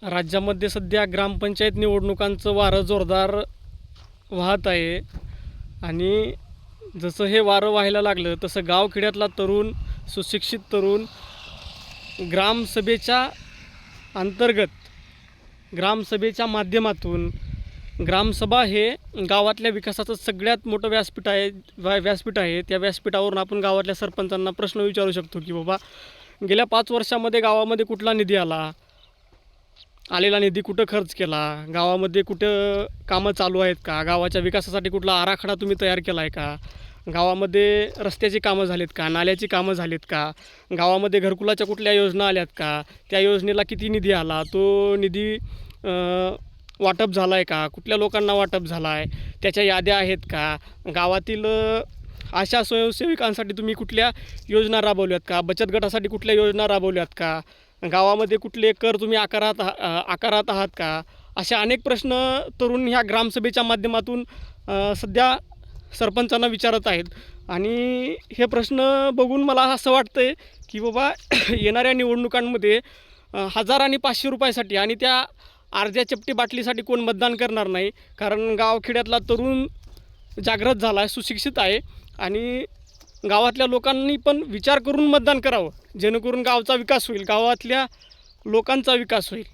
राज्यामध्ये सध्या ग्रामपंचायत निवडणुकांचं वारं जोरदार वाहत आहे आणि जसं हे वारं व्हायला लागलं तसं गावखेड्यातला तरुण, सुशिक्षित तरुण ग्रामसभेच्या अंतर्गत, ग्रामसभेच्या माध्यमातून, ग्रामसभा हे गावातल्या विकासाचं सगळ्यात मोठं व्यासपीठ आहे. त्या व्यासपीठावरून आपण गावातल्या सरपंचांना प्रश्न विचारू शकतो की बाबा, गेल्या 5 वर्षामध्ये गावामध्ये कुठला निधी आलेला निधी कुठं खर्च केला, गावामध्ये कुठं कामं चालू आहेत का, गावाच्या विकासासाठी कुठला आराखडा तुम्ही तयार केला आहे का, गावामध्ये रस्त्याची कामं झालीत का, नाल्याची कामं झालीत का, गावामध्ये घरकुलाच्या कुठल्या योजना आल्यात का, त्या योजनेला किती निधी आला, तो निधी वाटप झाला आहे का, कुठल्या लोकांना वाटप झाला आहे, त्याच्या याद्या आहेत का, गावातील आशा स्वयंसेविकांसाठी तुम्ही कुठल्या योजना राबवल्यात का, बचत गटासाठी कुठल्या योजना राबवल्यात का, गावामध्ये कुठले कर तुम्ही आकारत आहात का, अशा अनेक प्रश्न तरुण ह्या ग्रामसभेच्या माध्यमातून सध्या सरपंचांना विचारत आहेत. आणि हे प्रश्न बघून मला असं वाटतं आहे की बाबा येणाऱ्या निवडणुकांमध्ये 1000 आणि 500 रुपयासाठी आणि त्या अर्ध्या चपटी बाटलीसाठी कोण मतदान करणार नाही. कारण गावखेड्यातला तरुण जागृत झाला आहे, सुशिक्षित आहे आणि गावातल्या लोकांनी पण विचार करून मतदान करावं, जेणेकरून गावचा विकास होईल, गावातल्या लोकांचा विकास होईल.